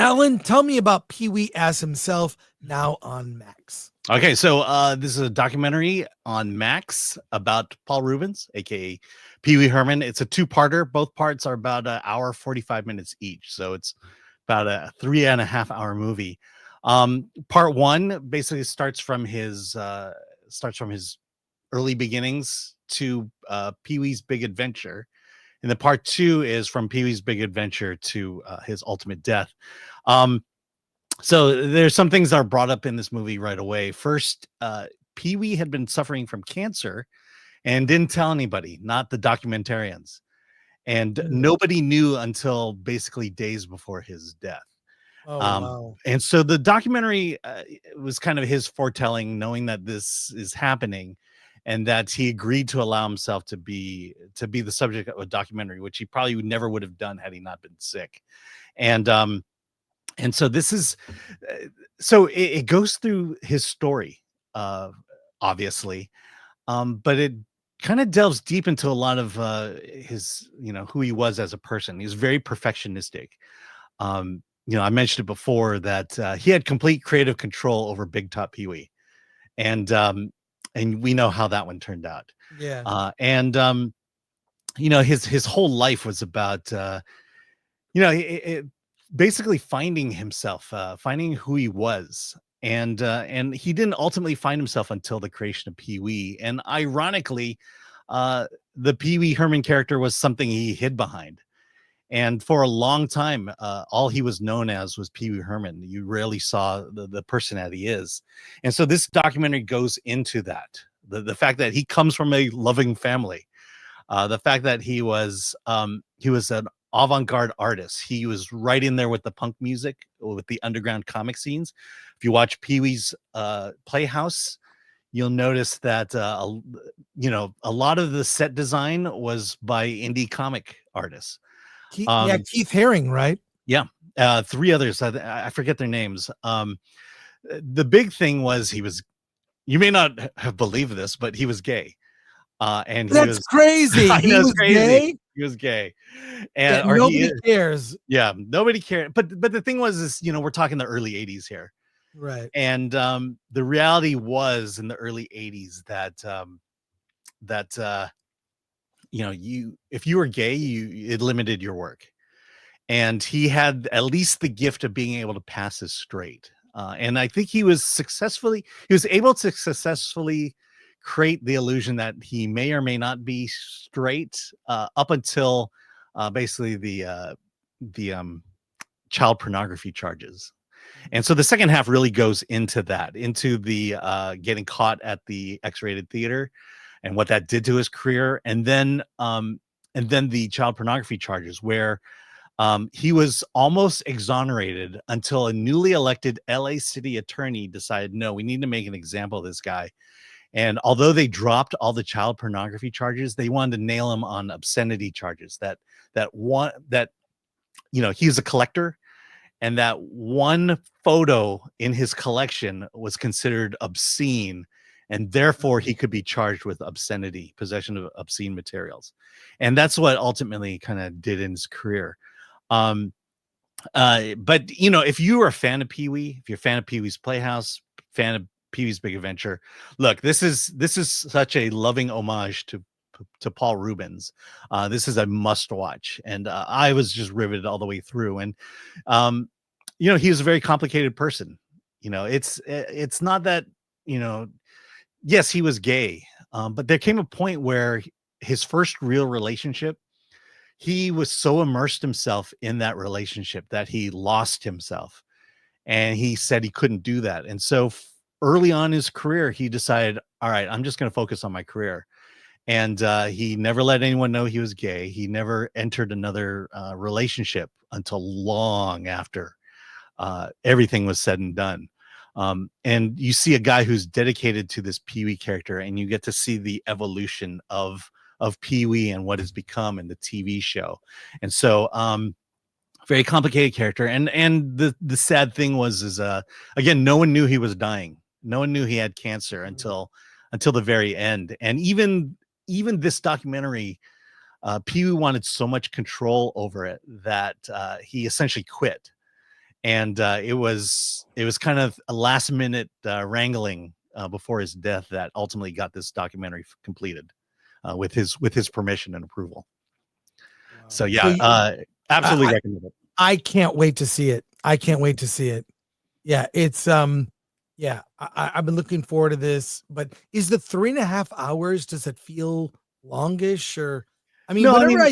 Alan, tell me about Pee Wee as himself now on Max. Okay, so this is a documentary on Max about Paul Rubens, aka Pee Wee Herman. It's a two-parter. Both parts are about an hour, 45 minutes each. So it's about a 3.5 hour movie. Part one basically starts from his early beginnings to Pee Wee's Big Adventure. And the part two is from Pee Wee's Big Adventure to his ultimate death. So there's some things that are brought up in this movie right away. First, Pee Wee had been suffering from cancer and didn't tell anybody, not the documentarians. And nobody knew until basically days before his death. Oh, wow. And so the documentary was kind of his foretelling, knowing that this is happening, and that he agreed to allow himself to be the subject of a documentary, which he probably never would have done had he not been sick. And so this is, so it goes through his story, obviously, but it kind of delves deep into a lot of his, who he was as a person. He's very perfectionistic. I mentioned it before that he had complete creative control over Big Top Pee Wee, and we know how that one turned out. Yeah. His whole life was about, basically finding himself, finding who he was. And he didn't ultimately find himself until the creation of Pee Wee. And ironically, the Pee Wee Herman character was something he hid behind. And for a long time, all he was known as was Pee Wee Herman. You rarely saw the person that he is. And so this documentary goes into that. The fact that he comes from a loving family, the fact that he was an avant-garde artist. He was right in there with the punk music, with the underground comic scenes. If you watch Pee Wee's Playhouse, you'll notice that a lot of the set design was by indie comic artists. Keith Haring, right? Yeah, three others. I forget their names. The big thing was you may not have believed this, but he was gay. And that's crazy. I know, he was crazy. Gay? He was gay, and nobody cares. Yeah, nobody cared. But the thing was, we're talking the early '80s here, right? And the reality was in the early '80s that if you were gay, it limited your work, and he had at least the gift of being able to pass as straight. And I think he was able to successfully create the illusion that he may or may not be straight up until basically the child pornography charges. And so the second half really goes into that, into the getting caught at the X-rated theater and what that did to his career, and then the child pornography charges, where he was almost exonerated until a newly elected LA city attorney decided, no, we need to make an example of this guy. And although they dropped all the child pornography charges, they wanted to nail him on obscenity charges. He's a collector, and that one photo in his collection was considered obscene, and therefore he could be charged with obscenity, possession of obscene materials. And that's what ultimately kind of did in his career. But if you were a fan of Pee Wee, if you're a fan of Pee Wee's Playhouse, fan of Pee Wee's Big Adventure, look, this is such a loving homage to Paul Rubens. This is a must watch, and I was just riveted all the way through. And he was a very complicated person. It's not that, yes, he was gay, but there came a point where his first real relationship, he was so immersed himself in that relationship that he lost himself, and he said he couldn't do that. And so early on in his career, he decided, all right, I'm just going to focus on my career. And he never let anyone know he was gay. He never entered another relationship until long after everything was said and done. And you see a guy who's dedicated to this Pee Wee character, and you get to see the evolution of Pee Wee and what has become in the TV show. And so very complicated character. And the sad thing was again, no one knew he was dying. No one knew he had cancer until the very end. And even this documentary, Pee Wee wanted so much control over it that he essentially quit. and it was kind of a last minute wrangling before his death that ultimately got this documentary completed with his permission and approval. Wow. So yeah, absolutely recommend it. I can't wait to see it. I can't wait to see it. Yeah, it's yeah, I've been looking forward to this. But is the 3.5 hours? Does it feel longish? Or I mean, No, whenever I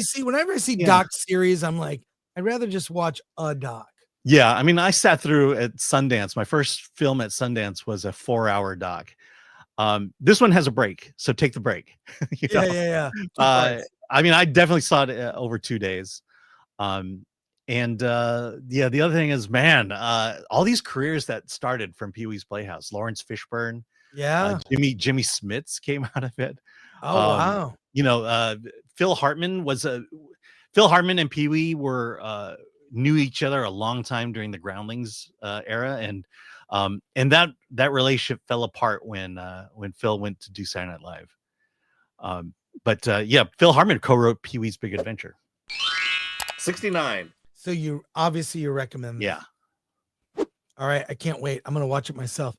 see yeah. doc series, I'm like, I'd rather just watch a doc. Yeah, I mean, I sat through at Sundance. My first film at Sundance was a 4-hour doc. This one has a break, so take the break. You know? Yeah. Two parts. I mean, I definitely saw it over 2 days. And yeah, the other thing is, man, all these careers that started from Pee-wee's Playhouse, Lawrence Fishburne, Yeah. Jimmy Smits came out of it. Oh wow. You know, Phil Hartman and Pee-wee were knew each other a long time during the Groundlings era, and that relationship fell apart when Phil went to do Saturday Night Live. But yeah, Phil Hartman co-wrote Pee-wee's Big Adventure. 69. So you obviously recommend this. Yeah. All right, I can't wait. I'm gonna watch it myself.